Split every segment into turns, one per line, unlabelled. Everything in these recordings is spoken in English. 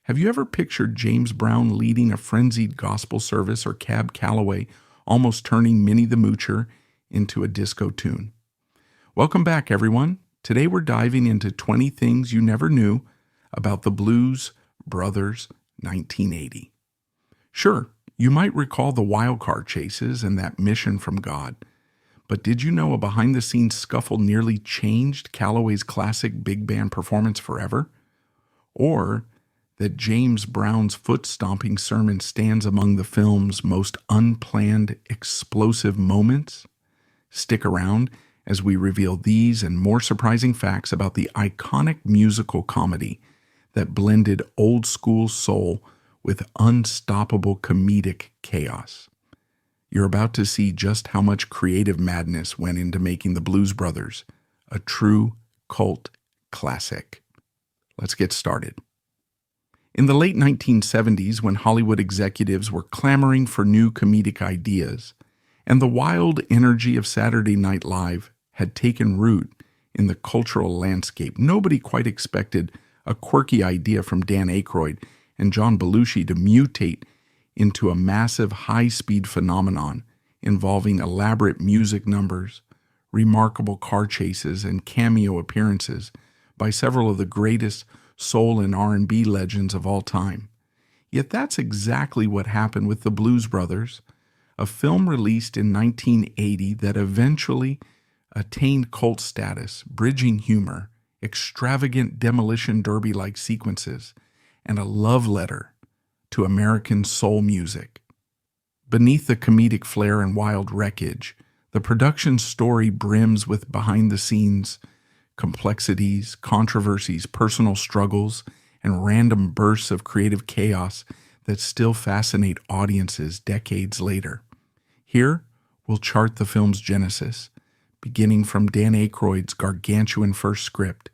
Have you ever pictured James Brown leading a frenzied gospel service or Cab Calloway almost turning Minnie the Moocher into a disco tune? Welcome back, everyone. Today we're diving into 20 things you never knew about the Blues Brothers 1980. Sure, you might recall the wildcard chases and that mission from God, but did you know a behind-the-scenes scuffle nearly changed Calloway's classic big band performance forever? Or that James Brown's foot-stomping sermon stands among the film's most unplanned, explosive moments? Stick around as we reveal these and more surprising facts about the iconic musical comedy that blended old-school soul with unstoppable comedic chaos. You're about to see just how much creative madness went into making the Blues Brothers a true cult classic. Let's get started. In the late 1970s, when Hollywood executives were clamoring for new comedic ideas, and the wild energy of Saturday Night Live had taken root in the cultural landscape, nobody quite expected a quirky idea from Dan Aykroyd and John Belushi to mutate into a massive high-speed phenomenon involving elaborate music numbers, remarkable car chases, and cameo appearances by several of the greatest soul and R&B legends of all time. Yet that's exactly what happened with the Blues Brothers, a film released in 1980 that eventually attained cult status, bridging humor, extravagant demolition derby-like sequences, and a love letter to American soul music. Beneath the comedic flair and wild wreckage, the production story brims with behind-the-scenes complexities, controversies, personal struggles, and random bursts of creative chaos that still fascinate audiences decades later. Here, we'll chart the film's genesis, beginning from Dan Aykroyd's gargantuan first script,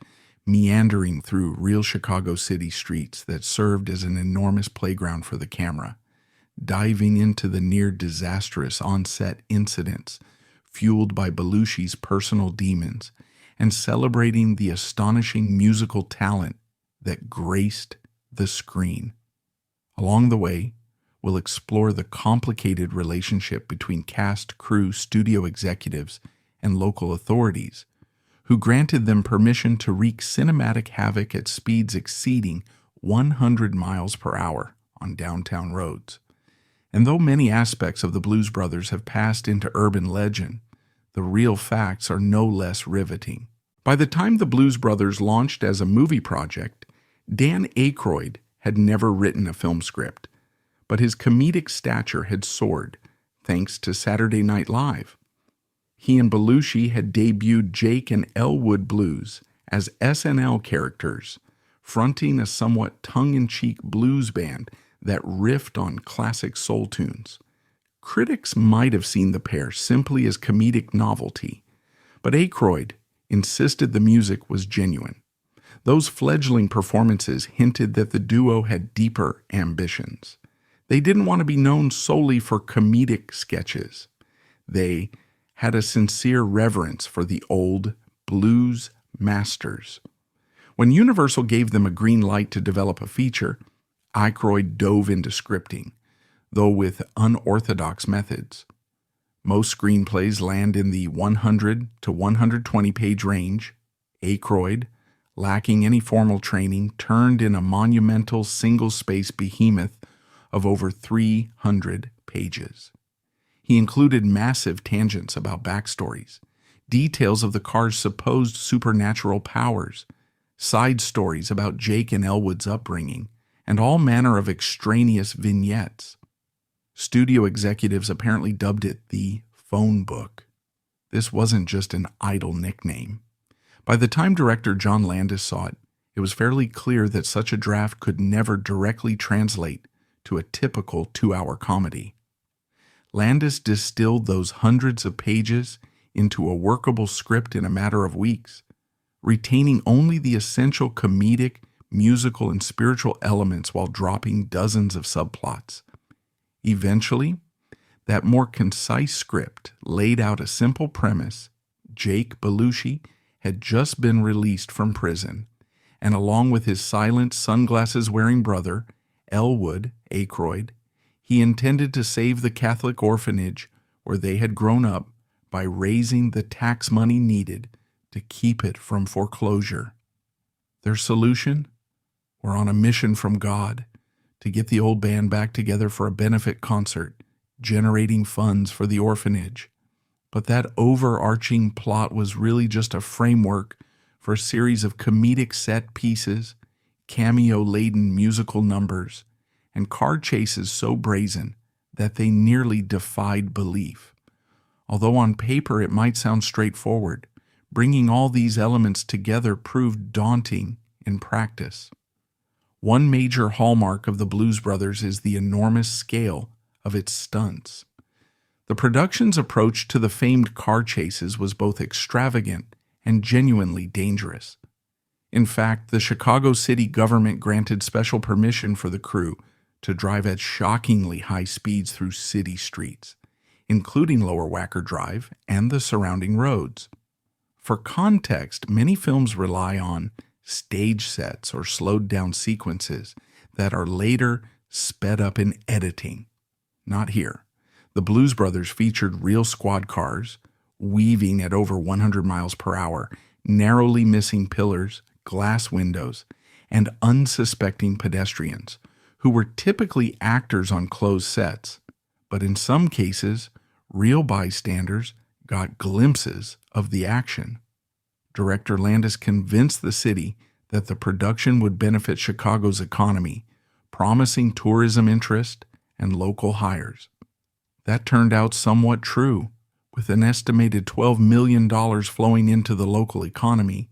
meandering through real Chicago city streets that served as an enormous playground for the camera, diving into the near-disastrous on-set incidents fueled by Belushi's personal demons, and celebrating the astonishing musical talent that graced the screen. Along the way, we'll explore the complicated relationship between cast, crew, studio executives, and local authorities, who granted them permission to wreak cinematic havoc at speeds exceeding 100 miles per hour on downtown roads. And though many aspects of the Blues Brothers have passed into urban legend, the real facts are no less riveting. By the time the Blues Brothers launched as a movie project, Dan Aykroyd had never written a film script, but his comedic stature had soared thanks to Saturday Night Live. He and Belushi had debuted Jake and Elwood Blues as SNL characters, fronting a somewhat tongue-in-cheek blues band that riffed on classic soul tunes. Critics might have seen the pair simply as comedic novelty, but Aykroyd insisted the music was genuine. Those fledgling performances hinted that the duo had deeper ambitions. They didn't want to be known solely for comedic sketches. They had a sincere reverence for the old blues masters. When Universal gave them a green light to develop a feature, Aykroyd dove into scripting, though with unorthodox methods. Most screenplays land in the 100 to 120 page range. Aykroyd, lacking any formal training, turned in a monumental single-space behemoth of over 300 pages. He included massive tangents about backstories, details of the car's supposed supernatural powers, side stories about Jake and Elwood's upbringing, and all manner of extraneous vignettes. Studio executives apparently dubbed it the phone book. This wasn't just an idle nickname. By the time director John Landis saw it, it was fairly clear that such a draft could never directly translate to a typical 2-hour comedy. Landis distilled those hundreds of pages into a workable script in a matter of weeks, retaining only the essential comedic, musical, and spiritual elements while dropping dozens of subplots. Eventually, that more concise script laid out a simple premise. Jake Belushi had just been released from prison, and along with his silent, sunglasses-wearing brother, Elwood Aykroyd, he intended to save the Catholic orphanage where they had grown up by raising the tax money needed to keep it from foreclosure. Their solution? Were on a mission from God to get the old band back together for a benefit concert, generating funds for the orphanage. But that overarching plot was really just a framework for a series of comedic set pieces, cameo-laden musical numbers, and car chases so brazen that they nearly defied belief. Although on paper it might sound straightforward, bringing all these elements together proved daunting in practice. One major hallmark of the Blues Brothers is the enormous scale of its stunts. The production's approach to the famed car chases was both extravagant and genuinely dangerous. In fact, the Chicago city government granted special permission for the crew to drive at shockingly high speeds through city streets, including Lower Wacker Drive and the surrounding roads. For context, many films rely on stage sets or slowed down sequences that are later sped up in editing. Not here. The Blues Brothers featured real squad cars, weaving at over 100 miles per hour, narrowly missing pillars, glass windows, and unsuspecting pedestrians, who were typically actors on closed sets, but in some cases, real bystanders got glimpses of the action. Director Landis convinced the city that the production would benefit Chicago's economy, promising tourism interest and local hires. That turned out somewhat true, with an estimated $12 million flowing into the local economy.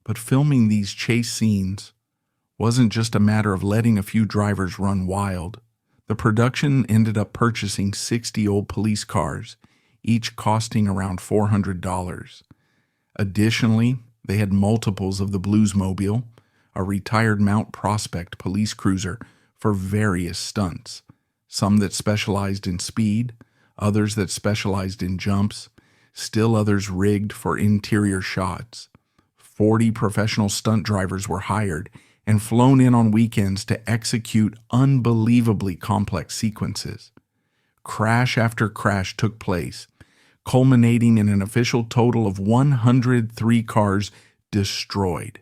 But filming these chase scenes wasn't just a matter of letting a few drivers run wild. The production ended up purchasing 60 old police cars, each costing around $400. Additionally, they had multiples of the Bluesmobile, a retired Mount Prospect police cruiser, for various stunts, some that specialized in speed, others that specialized in jumps, still others rigged for interior shots. 40 professional stunt drivers were hired and flown in on weekends to execute unbelievably complex sequences. Crash after crash took place, culminating in an official total of 103 cars destroyed,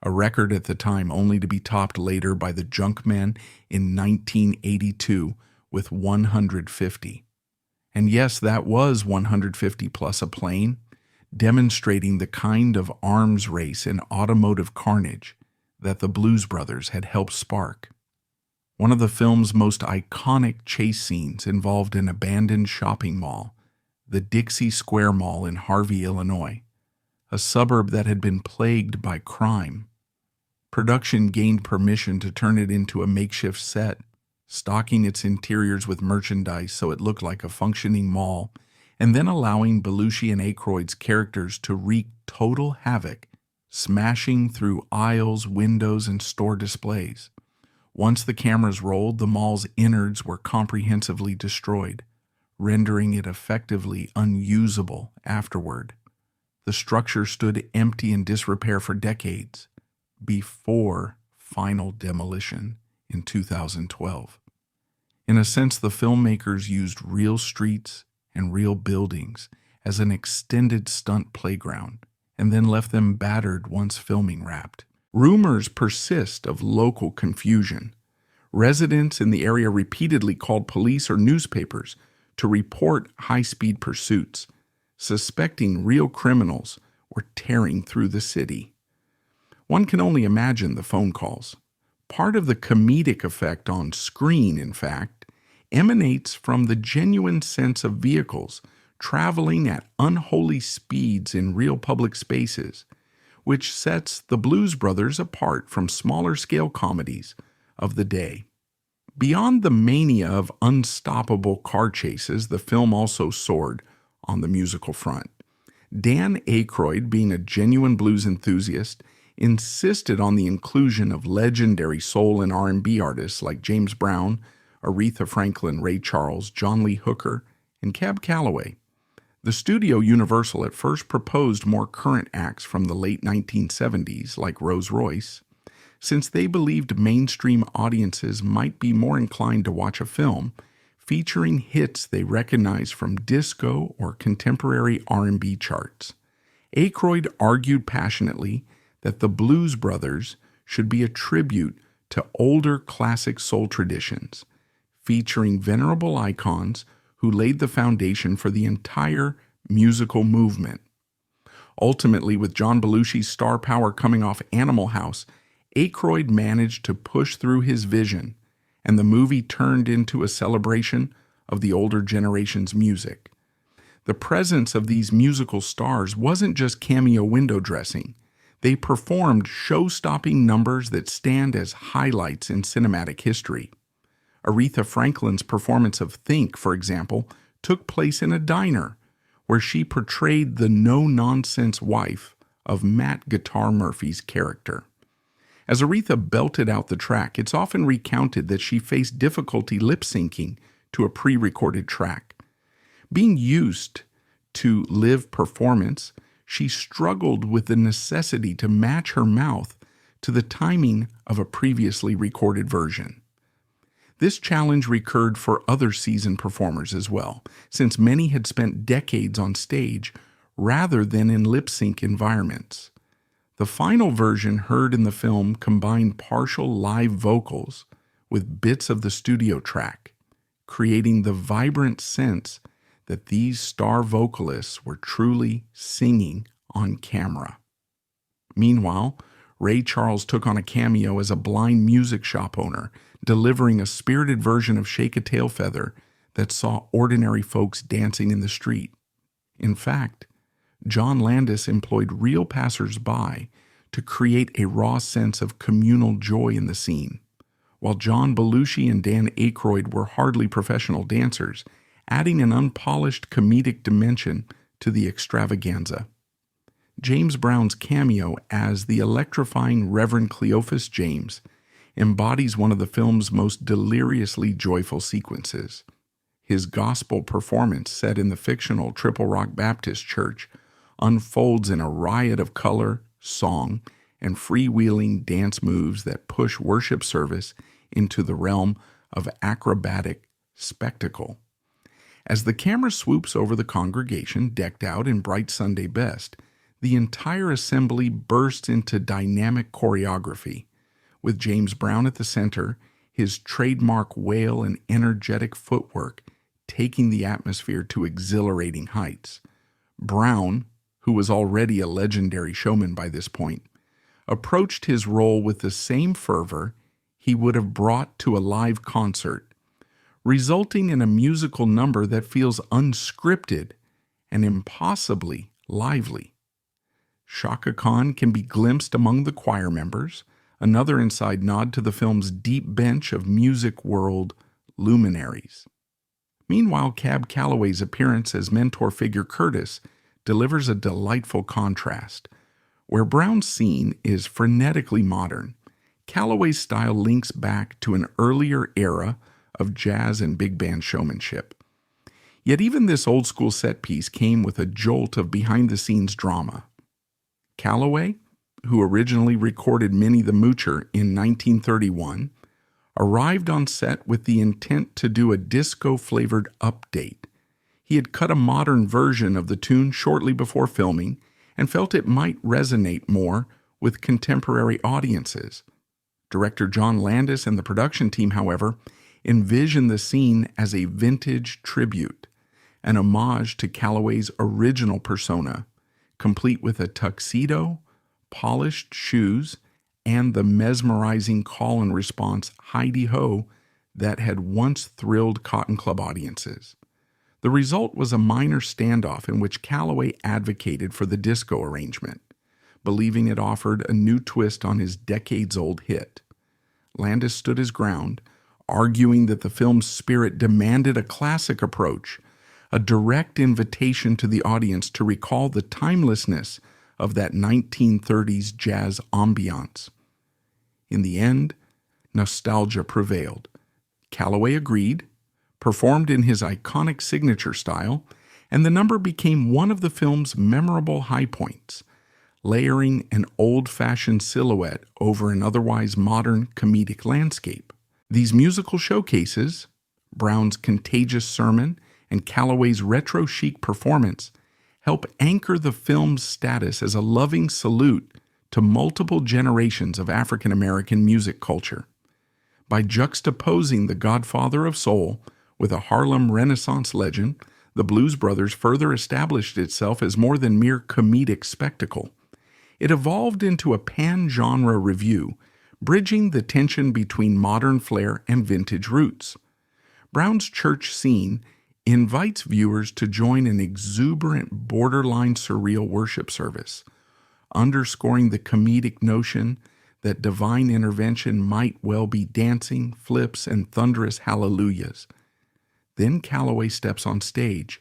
a record at the time only to be topped later by the Junkman in 1982 with 150. And yes, that was 150 plus a plane, demonstrating the kind of arms race and automotive carnage that the Blues Brothers had helped spark. One of the film's most iconic chase scenes involved an abandoned shopping mall, the Dixie Square Mall in Harvey, Illinois, a suburb that had been plagued by crime. Production gained permission to turn it into a makeshift set, stocking its interiors with merchandise so it looked like a functioning mall, and then allowing Belushi and Aykroyd's characters to wreak total havoc, smashing through aisles, windows, and store displays. Once the cameras rolled, the mall's innards were comprehensively destroyed, rendering it effectively unusable afterward. The structure stood empty in disrepair for decades, before final demolition in 2012. In a sense, the filmmakers used real streets and real buildings as an extended stunt playground, and then left them battered once filming wrapped. Rumors persist of local confusion. Residents in the area repeatedly called police or newspapers to report high-speed pursuits, suspecting real criminals were tearing through the city. One can only imagine the phone calls. Part of the comedic effect on screen, in fact, emanates from the genuine sense of vehicles traveling at unholy speeds in real public spaces, which sets the Blues Brothers apart from smaller-scale comedies of the day. Beyond the mania of unstoppable car chases, the film also soared on the musical front. Dan Aykroyd, being a genuine blues enthusiast, insisted on the inclusion of legendary soul and R&B artists like James Brown, Aretha Franklin, Ray Charles, John Lee Hooker, and Cab Calloway. The studio Universal at first proposed more current acts from the late 1970s, like Rolls-Royce, since they believed mainstream audiences might be more inclined to watch a film featuring hits they recognized from disco or contemporary R&B charts. Aykroyd argued passionately that the Blues Brothers should be a tribute to older classic soul traditions, featuring venerable icons who laid the foundation for the entire musical movement. Ultimately, with John Belushi's star power coming off Animal House, Aykroyd managed to push through his vision, and the movie turned into a celebration of the older generation's music. The presence of these musical stars wasn't just cameo window dressing. They performed show-stopping numbers that stand as highlights in cinematic history. Aretha Franklin's performance of Think, for example, took place in a diner, where she portrayed the no-nonsense wife of Matt Guitar Murphy's character. As Aretha belted out the track, it's often recounted that she faced difficulty lip-syncing to a pre-recorded track. Being used to live performance, she struggled with the necessity to match her mouth to the timing of a previously recorded version. This challenge recurred for other seasoned performers as well, since many had spent decades on stage rather than in lip-sync environments. The final version heard in the film combined partial live vocals with bits of the studio track, creating the vibrant sense that these star vocalists were truly singing on camera. Meanwhile, Ray Charles took on a cameo as a blind music shop owner, delivering a spirited version of Shake a Tail Feather that saw ordinary folks dancing in the street. In fact, John Landis employed real passers-by to create a raw sense of communal joy in the scene, while John Belushi and Dan Aykroyd were hardly professional dancers, adding an unpolished comedic dimension to the extravaganza. James Brown's cameo as the electrifying Reverend Cleophas James embodies one of the film's most deliriously joyful sequences. His gospel performance, set in the fictional Triple Rock Baptist Church, unfolds in a riot of color, song, and freewheeling dance moves that push worship service into the realm of acrobatic spectacle. As the camera swoops over the congregation, decked out in bright Sunday best, the entire assembly bursts into dynamic choreography, with James Brown at the center, his trademark wail and energetic footwork taking the atmosphere to exhilarating heights. Brown, who was already a legendary showman by this point, approached his role with the same fervor he would have brought to a live concert, resulting in a musical number that feels unscripted and impossibly lively. Chaka Khan can be glimpsed among the choir members, another inside nod to the film's deep bench of music world luminaries. Meanwhile, Cab Calloway's appearance as mentor figure Curtis delivers a delightful contrast. Where Brown's scene is frenetically modern, Calloway's style links back to an earlier era of jazz and big band showmanship. Yet even this old-school set piece came with a jolt of behind-the-scenes drama. Calloway, who originally recorded Minnie the Moocher in 1931, arrived on set with the intent to do a disco-flavored update. He had cut a modern version of the tune shortly before filming and felt it might resonate more with contemporary audiences. Director John Landis and the production team, however, envisioned the scene as a vintage tribute, an homage to Calloway's original persona, complete with a tuxedo, polished shoes, and the mesmerizing call and response "Heidi-ho" that had once thrilled Cotton Club audiences. The result was a minor standoff in which Calloway advocated for the disco arrangement, believing it offered a new twist on his decades-old hit. Landis stood his ground, arguing that the film's spirit demanded a classic approach, a direct invitation to the audience to recall the timelessness of that 1930s jazz ambiance. In the end, nostalgia prevailed. Calloway agreed, performed in his iconic signature style, and the number became one of the film's memorable high points, layering an old-fashioned silhouette over an otherwise modern comedic landscape. These musical showcases, Brown's contagious sermon and Calloway's retro-chic performance, help anchor the film's status as a loving salute to multiple generations of African American music culture. By juxtaposing the godfather of soul with a Harlem Renaissance legend, the Blues Brothers further established itself as more than mere comedic spectacle. It evolved into a pan-genre revue, bridging the tension between modern flair and vintage roots. Brown's church scene invites viewers to join an exuberant, borderline surreal worship service, underscoring the comedic notion that divine intervention might well be dancing, flips, and thunderous hallelujahs. Then Calloway steps on stage,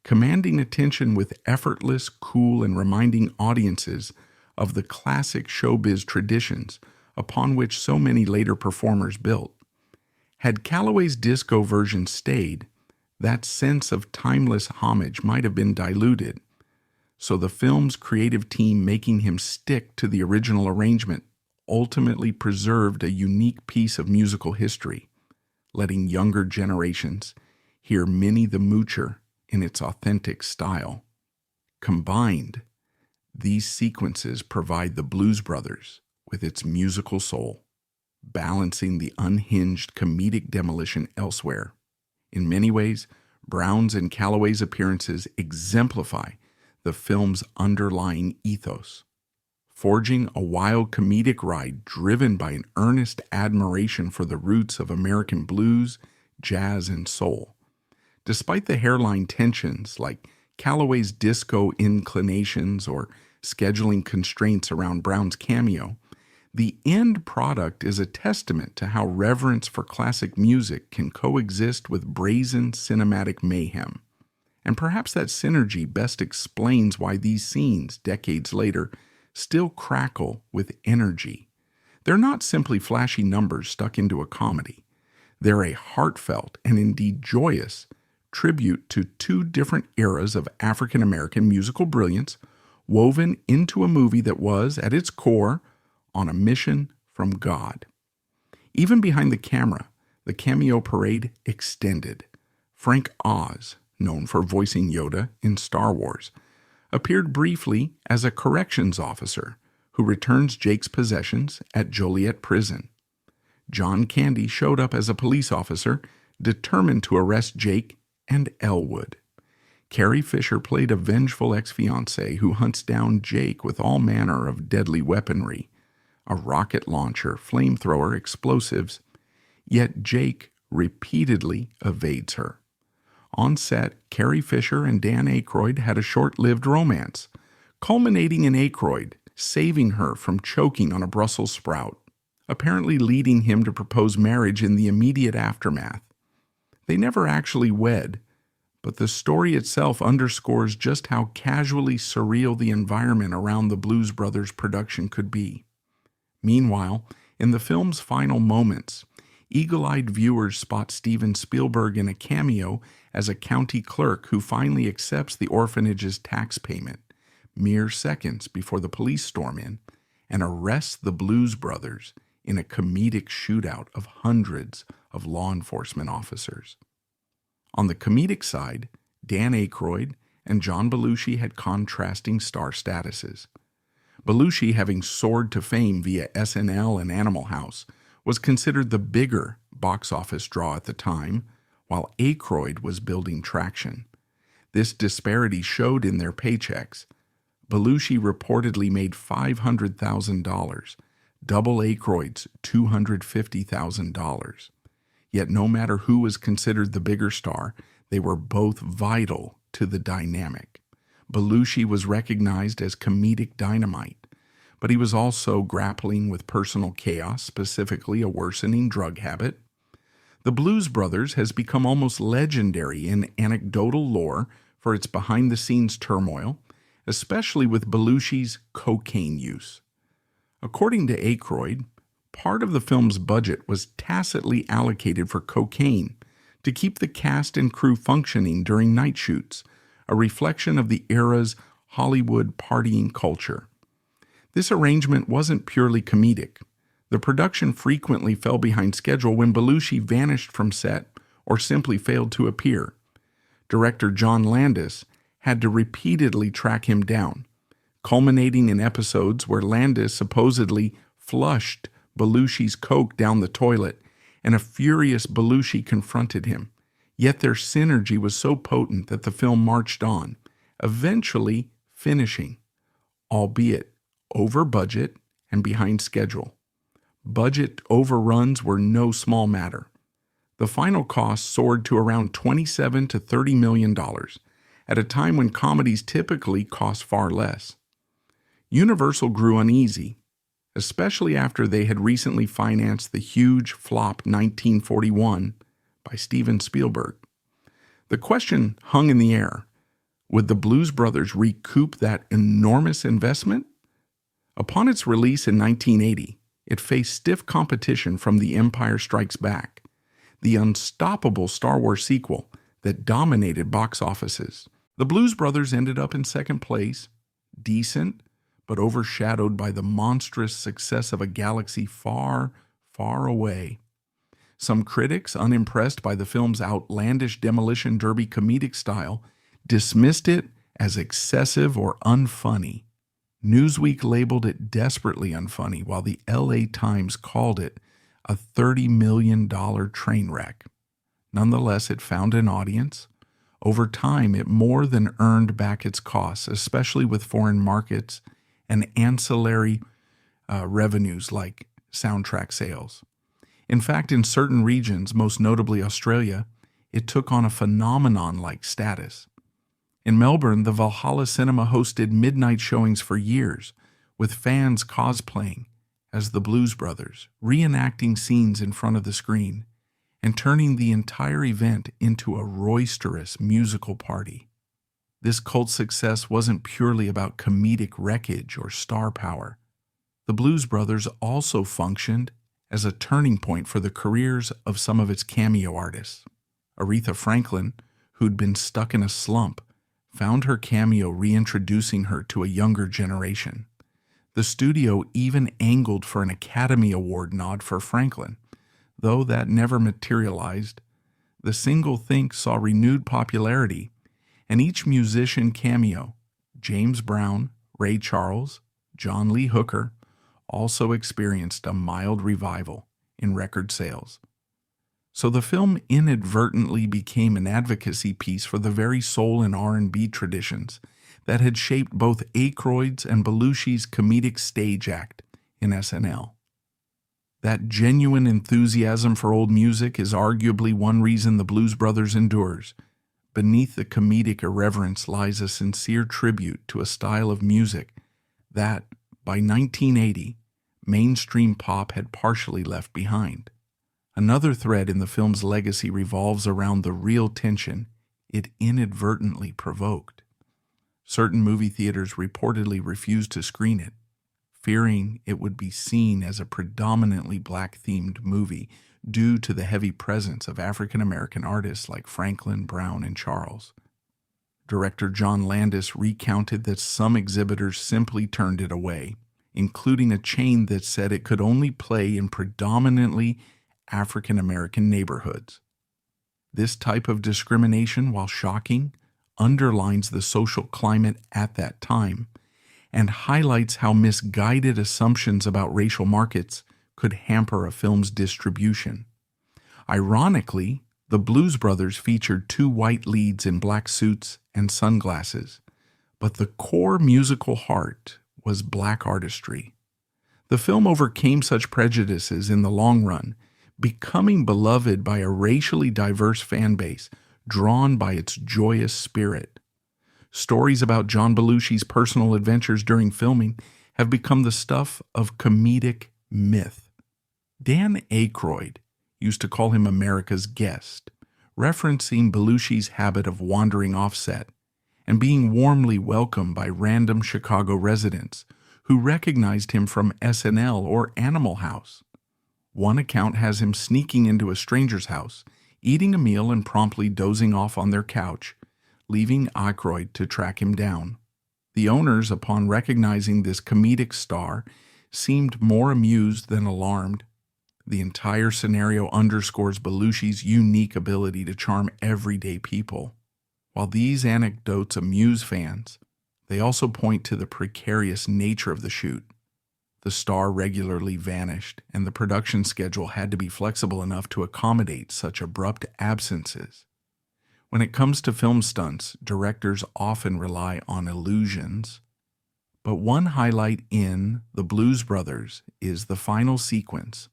commanding attention with effortless cool and reminding audiences of the classic showbiz traditions upon which so many later performers built. Had Calloway's disco version stayed, that sense of timeless homage might have been diluted, so the film's creative team making him stick to the original arrangement ultimately preserved a unique piece of musical history, letting younger generations hear Minnie the Moocher in its authentic style. Combined, these sequences provide the Blues Brothers with its musical soul, balancing the unhinged comedic demolition elsewhere. In many ways, Brown's and Calloway's appearances exemplify the film's underlying ethos, forging a wild comedic ride driven by an earnest admiration for the roots of American blues, jazz, and soul. Despite the hairline tensions like Calloway's disco inclinations or scheduling constraints around Brown's cameo, the end product is a testament to how reverence for classic music can coexist with brazen cinematic mayhem. And perhaps that synergy best explains why these scenes, decades later, still crackle with energy. They're not simply flashy numbers stuck into a comedy. They're a heartfelt and indeed joyous tribute to two different eras of African American musical brilliance, woven into a movie that was, at its core, on a mission from God. Even behind the camera, the cameo parade extended. Frank Oz, known for voicing Yoda in Star Wars, appeared briefly as a corrections officer who returns Jake's possessions at Joliet Prison. John Candy showed up as a police officer determined to arrest Jake and Elwood. Carrie Fisher played a vengeful ex-fiancée who hunts down Jake with all manner of deadly weaponry, a rocket launcher, flamethrower, explosives, yet Jake repeatedly evades her. On set, Carrie Fisher and Dan Aykroyd had a short-lived romance, culminating in Aykroyd saving her from choking on a Brussels sprout, apparently leading him to propose marriage in the immediate aftermath. They never actually wed, but the story itself underscores just how casually surreal the environment around the Blues Brothers production could be. Meanwhile, in the film's final moments, eagle-eyed viewers spot Steven Spielberg in a cameo as a county clerk who finally accepts the orphanage's tax payment, mere seconds before the police storm in, and arrests the Blues Brothers in a comedic shootout of hundreds of law enforcement officers. On the comedic side, Dan Aykroyd and John Belushi had contrasting star statuses. Belushi, having soared to fame via SNL and Animal House, was considered the bigger box office draw at the time, while Aykroyd was building traction. This disparity showed in their paychecks. Belushi reportedly made $500,000, double Aykroyd's $250,000. Yet no matter who was considered the bigger star, they were both vital to the dynamic. Belushi was recognized as comedic dynamite, but he was also grappling with personal chaos, specifically a worsening drug habit. The Blues Brothers has become almost legendary in anecdotal lore for its behind-the-scenes turmoil, especially with Belushi's cocaine use. According to Aykroyd, part of the film's budget was tacitly allocated for cocaine to keep the cast and crew functioning during night shoots, a reflection of the era's Hollywood partying culture. This arrangement wasn't purely comedic. The production frequently fell behind schedule when Belushi vanished from set or simply failed to appear. Director John Landis had to repeatedly track him down, culminating in episodes where Landis supposedly flushed Belushi's Coke down the toilet, and a furious Belushi confronted him. Yet their synergy was so potent that the film marched on, eventually finishing, albeit over budget and behind schedule. Budget overruns were no small matter. The final cost soared to around $27 to $30 million, at a time when comedies typically cost far less. Universal grew uneasy, especially after they had recently financed the huge flop 1941 by Steven Spielberg. The question hung in the air: would the Blues Brothers recoup that enormous investment? Upon its release in 1980, it faced stiff competition from The Empire Strikes Back, the unstoppable Star Wars sequel that dominated box offices. The Blues Brothers ended up in second place, decent, but overshadowed by the monstrous success of A Galaxy Far, Far Away. Some critics, unimpressed by the film's outlandish demolition derby comedic style, dismissed it as excessive or unfunny. Newsweek labeled it desperately unfunny, while the LA Times called it a $30 million train wreck. Nonetheless, it found an audience. Over time, it more than earned back its costs, especially with foreign markets and ancillary revenues like soundtrack sales. In fact, in certain regions, most notably Australia, it took on a phenomenon-like status. In Melbourne, the Valhalla Cinema hosted midnight showings for years, with fans cosplaying as the Blues Brothers, reenacting scenes in front of the screen, and turning the entire event into a roisterous musical party. This cult success wasn't purely about comedic wreckage or star power. The Blues Brothers also functioned as a turning point for the careers of some of its cameo artists. Aretha Franklin, who'd been stuck in a slump, found her cameo reintroducing her to a younger generation. The studio even angled for an Academy Award nod for Franklin. Though that never materialized, the single Think saw renewed popularity, and each musician cameo, James Brown, Ray Charles, John Lee Hooker, also experienced a mild revival in record sales. So the film inadvertently became an advocacy piece for the very soul and R&B traditions that had shaped both Aykroyd's and Belushi's comedic stage act in SNL. That genuine enthusiasm for old music is arguably one reason the Blues Brothers endures. Beneath the comedic irreverence lies a sincere tribute to a style of music that, by 1980, mainstream pop had partially left behind. Another thread in the film's legacy revolves around the real tension it inadvertently provoked. Certain movie theaters reportedly refused to screen it, fearing it would be seen as a predominantly black-themed movie due to the heavy presence of African-American artists like Franklin, Brown, and Charles. Director John Landis recounted that some exhibitors simply turned it away, including a chain that said it could only play in predominantly African-American neighborhoods. This type of discrimination, while shocking, underlines the social climate at that time and highlights how misguided assumptions about racial markets could hamper a film's distribution. Ironically, the Blues Brothers featured two white leads in black suits and sunglasses, but the core musical heart was black artistry. The film overcame such prejudices in the long run, becoming beloved by a racially diverse fan base drawn by its joyous spirit. Stories about John Belushi's personal adventures during filming have become the stuff of comedic myth. Dan Aykroyd used to call him America's guest, referencing Belushi's habit of wandering off set and being warmly welcomed by random Chicago residents who recognized him from SNL or Animal House. One account has him sneaking into a stranger's house, eating a meal and promptly dozing off on their couch, leaving Aykroyd to track him down. The owners, upon recognizing this comedic star, seemed more amused than alarmed. The entire scenario underscores Belushi's unique ability to charm everyday people. While these anecdotes amuse fans, they also point to the precarious nature of the shoot. The star regularly vanished, and the production schedule had to be flexible enough to accommodate such abrupt absences. When it comes to film stunts, directors often rely on illusions. But one highlight in The Blues Brothers is the final sequence,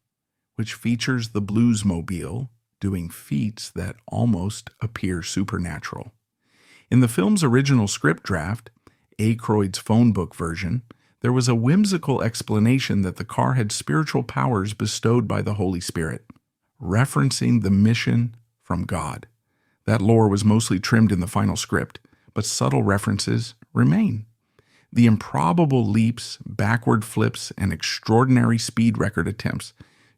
which features the Bluesmobile doing feats that almost appear supernatural. In the film's original script draft, Aykroyd's phone book version, there was a whimsical explanation that the car had spiritual powers bestowed by the Holy Spirit, referencing the mission from God. That lore was mostly trimmed in the final script, but subtle references remain. The improbable leaps, backward flips, and extraordinary speed record attempts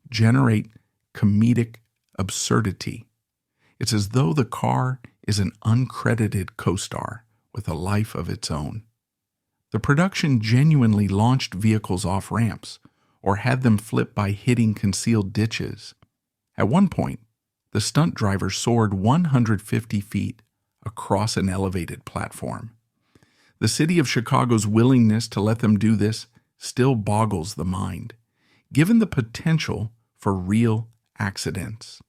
generate comedic absurdity. It's as though the car is an uncredited co-star with a life of its own. The production genuinely launched vehicles off ramps or had them flip by hitting concealed ditches. At one point, the stunt driver soared 150 feet across an elevated platform. The city of Chicago's willingness to let them do this still boggles the mind, given the potential for real accidents.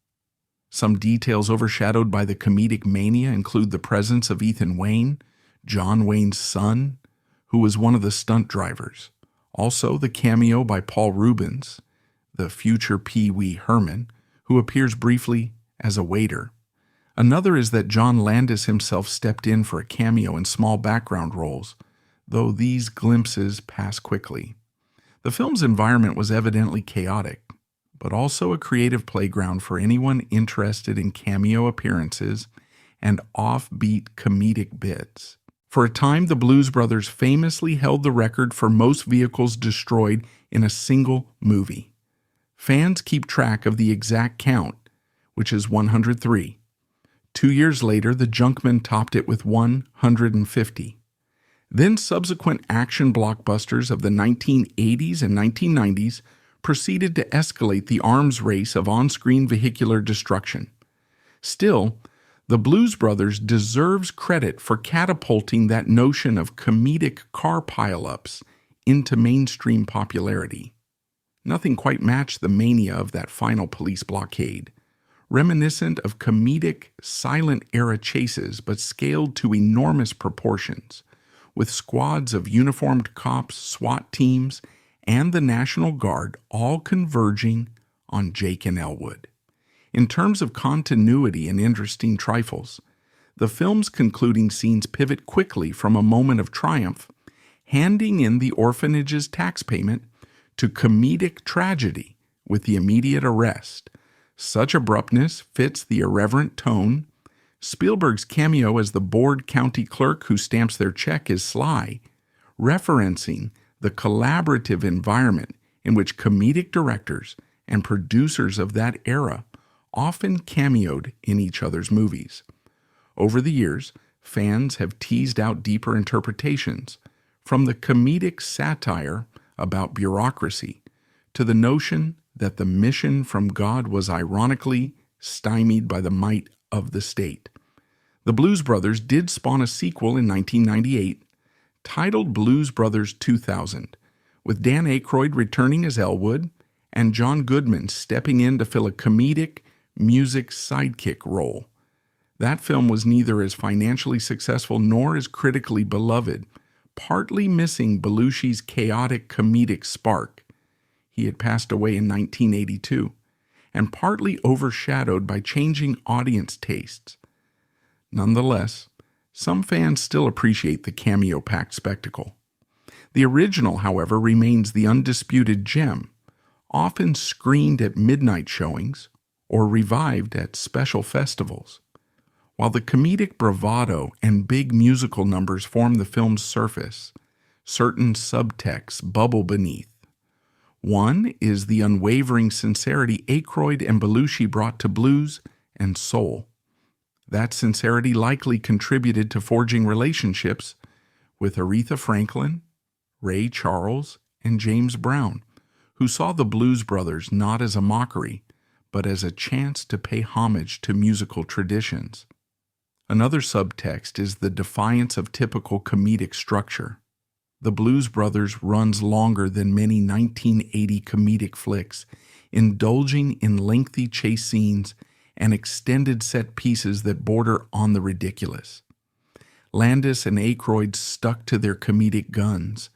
Some details overshadowed by the comedic mania include the presence of Ethan Wayne, John Wayne's son, who was one of the stunt drivers. Also, the cameo by Paul Rubens, the future Pee Wee Herman, who appears briefly as a waiter. Another is that John Landis himself stepped in for a cameo in small background roles, though these glimpses pass quickly. The film's environment was evidently chaotic, but also a creative playground for anyone interested in cameo appearances and offbeat comedic bits. For a time, the Blues Brothers famously held the record for most vehicles destroyed in a single movie. Fans keep track of the exact count, which is 103. 2 years later, the Junkman topped it with 150. Then subsequent action blockbusters of the 1980s and 1990s proceeded to escalate the arms race of on-screen vehicular destruction. Still, the Blues Brothers deserves credit for catapulting that notion of comedic car pileups into mainstream popularity. Nothing quite matched the mania of that final police blockade, reminiscent of comedic silent-era chases but scaled to enormous proportions, with squads of uniformed cops, SWAT teams, and the National Guard all converging on Jake and Elwood. In terms of continuity and interesting trifles, the film's concluding scenes pivot quickly from a moment of triumph, handing in the orphanage's tax payment, to comedic tragedy with the immediate arrest. Such abruptness fits the irreverent tone. Spielberg's cameo as the bored county clerk who stamps their check is sly, referencing the collaborative environment in which comedic directors and producers of that era often cameoed in each other's movies. Over the years, fans have teased out deeper interpretations, from the comedic satire about bureaucracy to the notion that the mission from God was ironically stymied by the might of the state. The Blues Brothers did spawn a sequel in 1998 titled Blues Brothers 2000, with Dan Aykroyd returning as Elwood and John Goodman stepping in to fill a comedic music sidekick role. That film was neither as financially successful nor as critically beloved, partly missing Belushi's chaotic comedic spark. He had passed away in 1982, and partly overshadowed by changing audience tastes. Nonetheless, some fans still appreciate the cameo-packed spectacle. The original, however, remains the undisputed gem, often screened at midnight showings or revived at special festivals. While the comedic bravado and big musical numbers form the film's surface, certain subtexts bubble beneath. One is the unwavering sincerity Aykroyd and Belushi brought to blues and soul. That sincerity likely contributed to forging relationships with Aretha Franklin, Ray Charles, and James Brown, who saw the Blues Brothers not as a mockery, but as a chance to pay homage to musical traditions. Another subtext is the defiance of typical comedic structure. The Blues Brothers runs longer than many 1980 comedic flicks, indulging in lengthy chase scenes and extended set pieces that border on the ridiculous. Landis and Aykroyd stuck to their comedic guns,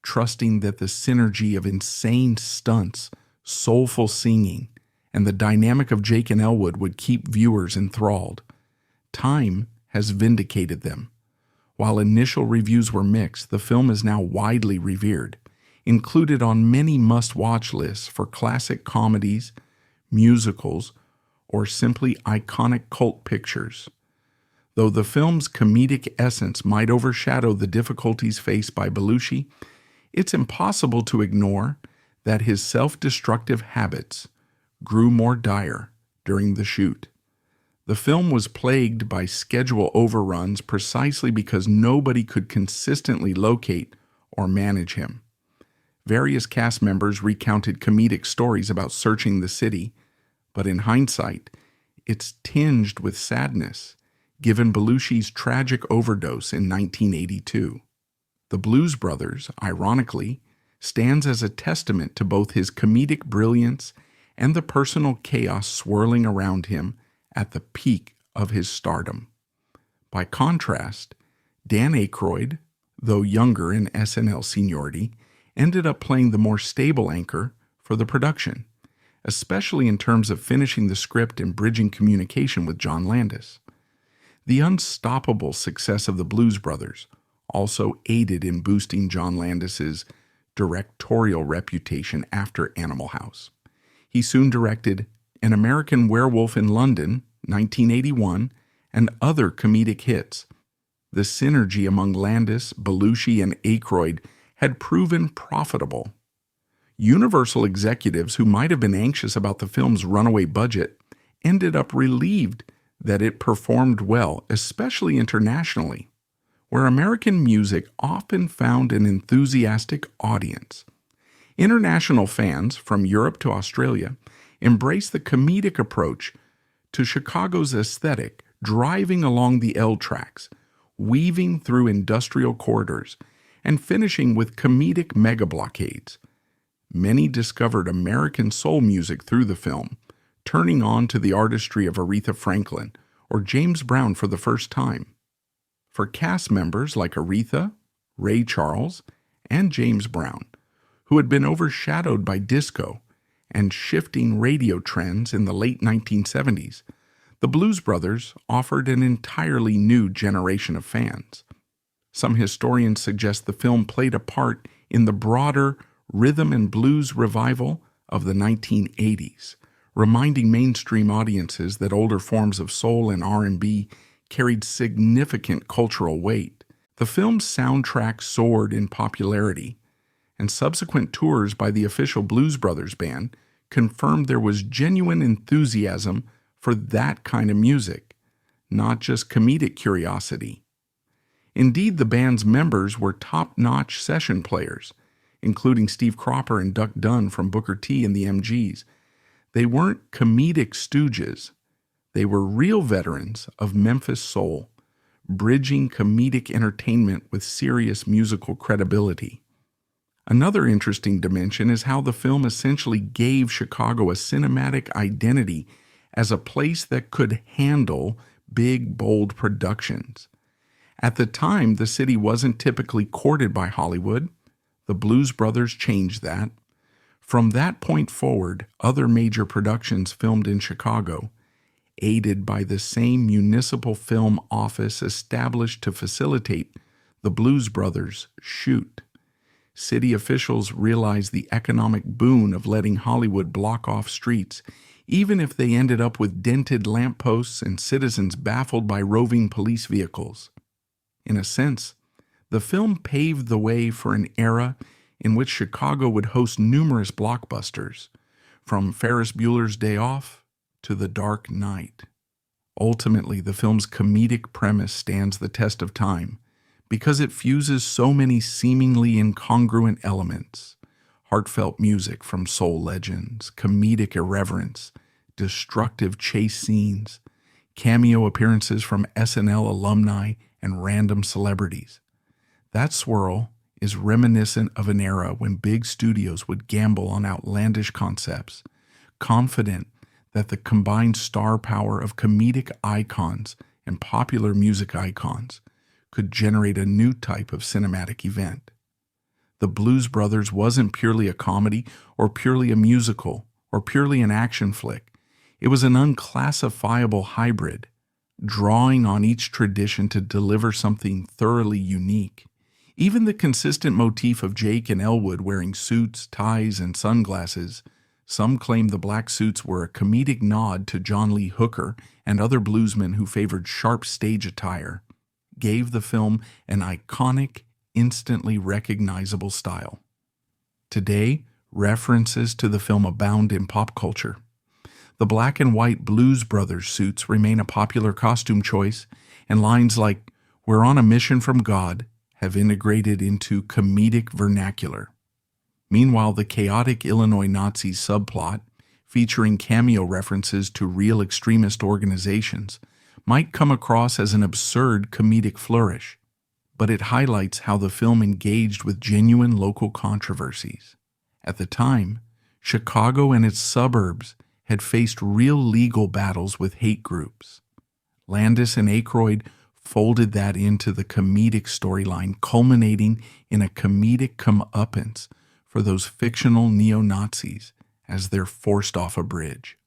trusting that the synergy of insane stunts, soulful singing, and the dynamic of Jake and Elwood would keep viewers enthralled. Time has vindicated them. While initial reviews were mixed, the film is now widely revered, included on many must-watch lists for classic comedies, musicals, or simply iconic cult pictures. Though the film's comedic essence might overshadow the difficulties faced by Belushi, it's impossible to ignore that his self-destructive habits grew more dire during the shoot. The film was plagued by schedule overruns precisely because nobody could consistently locate or manage him. Various cast members recounted comedic stories about searching the city, but in hindsight, it's tinged with sadness, given Belushi's tragic overdose in 1982. The Blues Brothers, ironically, stands as a testament to both his comedic brilliance and the personal chaos swirling around him at the peak of his stardom. By contrast, Dan Aykroyd, though younger in SNL seniority, ended up playing the more stable anchor for the production, especially in terms of finishing the script and bridging communication with John Landis. The unstoppable success of the Blues Brothers also aided in boosting John Landis's directorial reputation after Animal House. He soon directed An American Werewolf in London, 1981, and other comedic hits. The synergy among Landis, Belushi, and Aykroyd had proven profitable. Universal executives who might have been anxious about the film's runaway budget ended up relieved that it performed well, especially internationally, where American music often found an enthusiastic audience. International fans, from Europe to Australia, embraced the comedic approach to Chicago's aesthetic, driving along the L tracks, weaving through industrial corridors, and finishing with comedic mega-blockades. Many discovered American soul music through the film, turning on to the artistry of Aretha Franklin or James Brown for the first time. For cast members like Aretha, Ray Charles, and James Brown, who had been overshadowed by disco and shifting radio trends in the late 1970s, the Blues Brothers offered an entirely new generation of fans. Some historians suggest the film played a part in the broader rhythm and blues revival of the 1980s, reminding mainstream audiences that older forms of soul and R&B carried significant cultural weight. The film's soundtrack soared in popularity, and subsequent tours by the official Blues Brothers band confirmed there was genuine enthusiasm for that kind of music, not just comedic curiosity. Indeed, the band's members were top-notch session players, including Steve Cropper and Duck Dunn from Booker T and the MGs. They weren't comedic stooges. They were real veterans of Memphis soul, bridging comedic entertainment with serious musical credibility. Another interesting dimension is how the film essentially gave Chicago a cinematic identity as a place that could handle big, bold productions. At the time, the city wasn't typically courted by Hollywood. The Blues Brothers changed that. From that point forward, other major productions filmed in Chicago, aided by the same municipal film office established to facilitate the Blues Brothers' shoot. City officials realized the economic boon of letting Hollywood block off streets, even if they ended up with dented lampposts and citizens baffled by roving police vehicles. In a sense, the film paved the way for an era in which Chicago would host numerous blockbusters, from Ferris Bueller's Day Off to The Dark Knight. Ultimately, the film's comedic premise stands the test of time because it fuses so many seemingly incongruent elements: heartfelt music from soul legends, comedic irreverence, destructive chase scenes, cameo appearances from SNL alumni, and random celebrities. That swirl is reminiscent of an era when big studios would gamble on outlandish concepts, confident that the combined star power of comedic icons and popular music icons could generate a new type of cinematic event. The Blues Brothers wasn't purely a comedy or purely a musical or purely an action flick. It was an unclassifiable hybrid, drawing on each tradition to deliver something thoroughly unique. Even the consistent motif of Jake and Elwood wearing suits, ties, and sunglasses — some claim the black suits were a comedic nod to John Lee Hooker and other bluesmen who favored sharp stage attire — gave the film an iconic, instantly recognizable style. Today, references to the film abound in pop culture. The black and white Blues Brothers suits remain a popular costume choice, and lines like "We're on a mission from God" have integrated into comedic vernacular. Meanwhile, the chaotic Illinois Nazi subplot, featuring cameo references to real extremist organizations, might come across as an absurd comedic flourish, but it highlights how the film engaged with genuine local controversies. At the time, Chicago and its suburbs had faced real legal battles with hate groups. Landis and Aykroyd folded that into the comedic storyline, culminating in a comedic comeuppance for those fictional neo-Nazis as they're forced off a bridge.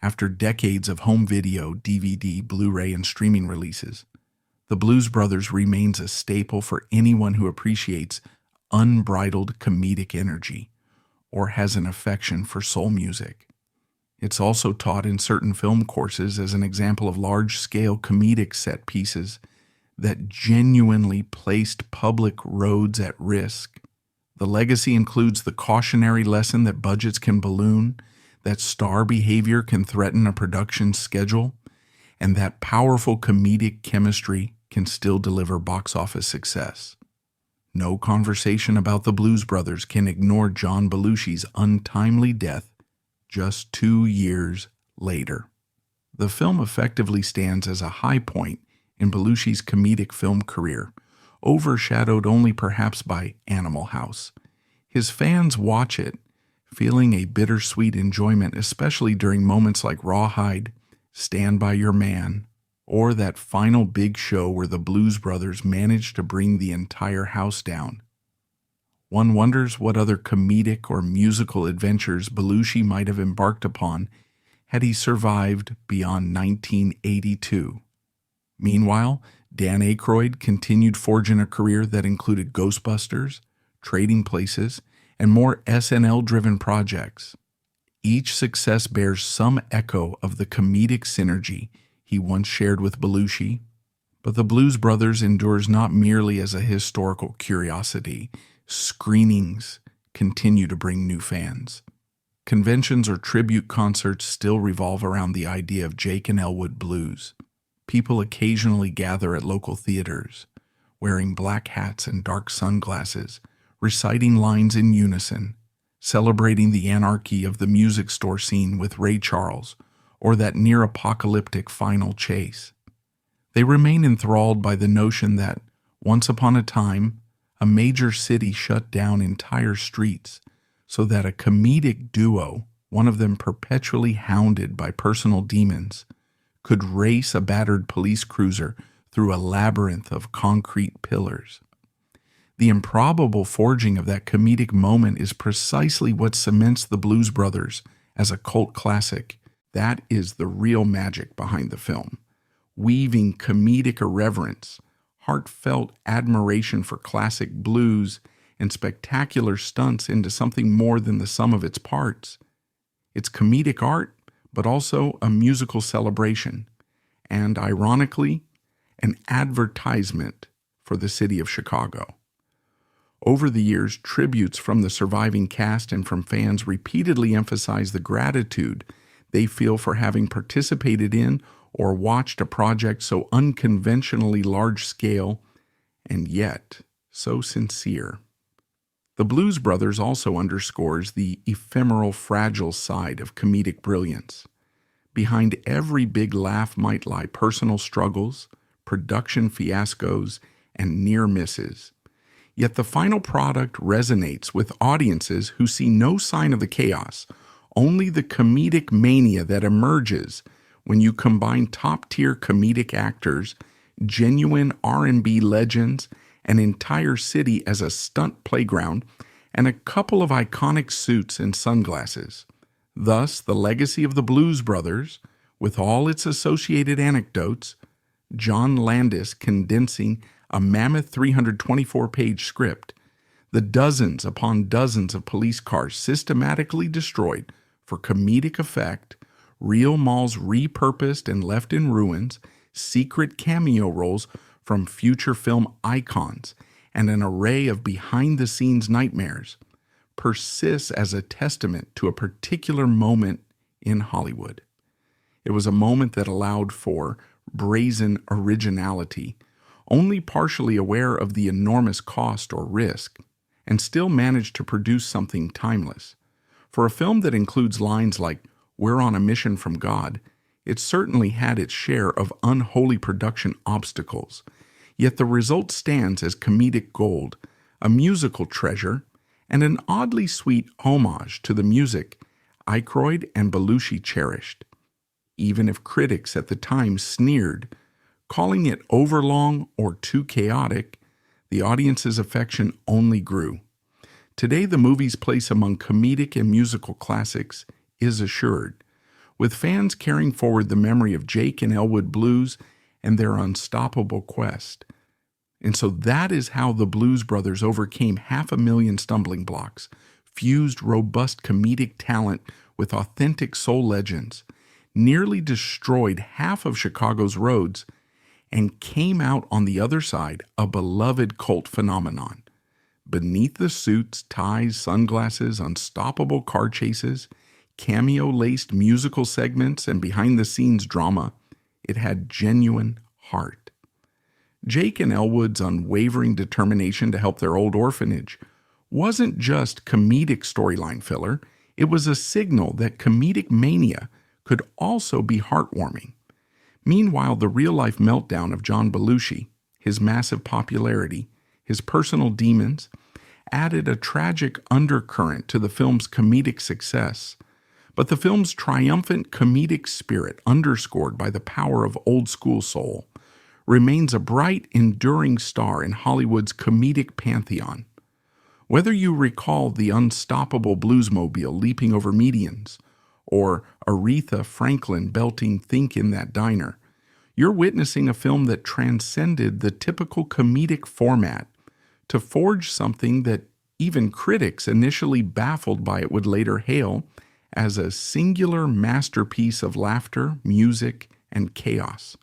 After decades of home video, DVD, Blu-ray, and streaming releases, the Blues Brothers remains a staple for anyone who appreciates unbridled comedic energy or has an affection for soul music. It's also taught in certain film courses as an example of large-scale comedic set pieces that genuinely placed public roads at risk. The legacy includes the cautionary lesson that budgets can balloon, that star behavior can threaten a production schedule, and that powerful comedic chemistry can still deliver box office success. No conversation about the Blues Brothers can ignore John Belushi's untimely death just 2 years later. The film effectively stands as a high point in Belushi's comedic film career, overshadowed only perhaps by Animal House. His fans watch it, feeling a bittersweet enjoyment, especially during moments like Rawhide, Stand By Your Man, or that final big show where the Blues Brothers managed to bring the entire house down. One wonders what other comedic or musical adventures Belushi might have embarked upon had he survived beyond 1982. Meanwhile, Dan Aykroyd continued forging a career that included Ghostbusters, Trading Places, and more SNL-driven projects. Each success bears some echo of the comedic synergy he once shared with Belushi, but the Blues Brothers endures not merely as a historical curiosity. Screenings continue to bring new fans. Conventions or tribute concerts still revolve around the idea of Jake and Elwood blues. People occasionally gather at local theaters, wearing black hats and dark sunglasses, reciting lines in unison, celebrating the anarchy of the music store scene with Ray Charles, or that near-apocalyptic final chase. They remain enthralled by the notion that, once upon a time, a major city shut down entire streets so that a comedic duo, one of them perpetually hounded by personal demons, could race a battered police cruiser through a labyrinth of concrete pillars. The improbable forging of that comedic moment is precisely what cements the Blues Brothers as a cult classic. That is the real magic behind the film, weaving comedic irreverence, heartfelt admiration for classic blues, and spectacular stunts into something more than the sum of its parts. It's comedic art, but also a musical celebration, and, ironically, an advertisement for the city of Chicago. Over the years, tributes from the surviving cast and from fans repeatedly emphasize the gratitude they feel for having participated in or watched a project so unconventionally large-scale and yet so sincere. The Blues Brothers also underscores the ephemeral, fragile side of comedic brilliance. Behind every big laugh might lie personal struggles, production fiascos, and near misses. Yet the final product resonates with audiences who see no sign of the chaos, only the comedic mania that emerges when you combine top-tier comedic actors, genuine R&B legends, an entire city as a stunt playground, and a couple of iconic suits and sunglasses. Thus, the legacy of the Blues Brothers, with all its associated anecdotes, John Landis condensing a mammoth 324-page script, the dozens upon dozens of police cars systematically destroyed for comedic effect, real malls repurposed and left in ruins, secret cameo roles from future film icons, and an array of behind-the-scenes nightmares, persists as a testament to a particular moment in Hollywood. It was a moment that allowed for brazen originality, only partially aware of the enormous cost or risk, and still managed to produce something timeless. For a film that includes lines like, "We're on a mission from God," it certainly had its share of unholy production obstacles, yet the result stands as comedic gold, a musical treasure, and an oddly sweet homage to the music Aykroyd and Belushi cherished. Even if critics at the time sneered, calling it overlong or too chaotic, the audience's affection only grew. Today, the movie's place among comedic and musical classics is assured, with fans carrying forward the memory of Jake and Elwood Blues and their unstoppable quest. And so that is how the Blues Brothers overcame 500,000 stumbling blocks, fused robust comedic talent with authentic soul legends, nearly destroyed half of Chicago's roads, and came out on the other side a beloved cult phenomenon. Beneath the suits, ties, sunglasses, unstoppable car chases, cameo-laced musical segments, and behind-the-scenes drama, it had genuine heart. Jake and Elwood's unwavering determination to help their old orphanage wasn't just comedic storyline filler, it was a signal that comedic mania could also be heartwarming. Meanwhile, the real-life meltdown of John Belushi, his massive popularity, his personal demons, added a tragic undercurrent to the film's comedic success. But the film's triumphant comedic spirit, underscored by the power of old-school soul, remains a bright, enduring star in Hollywood's comedic pantheon. Whether you recall the unstoppable bluesmobile leaping over medians, or Aretha Franklin belting "Think in That Diner," you're witnessing a film that transcended the typical comedic format to forge something that even critics initially baffled by it would later hail as a singular masterpiece of laughter, music, and chaos.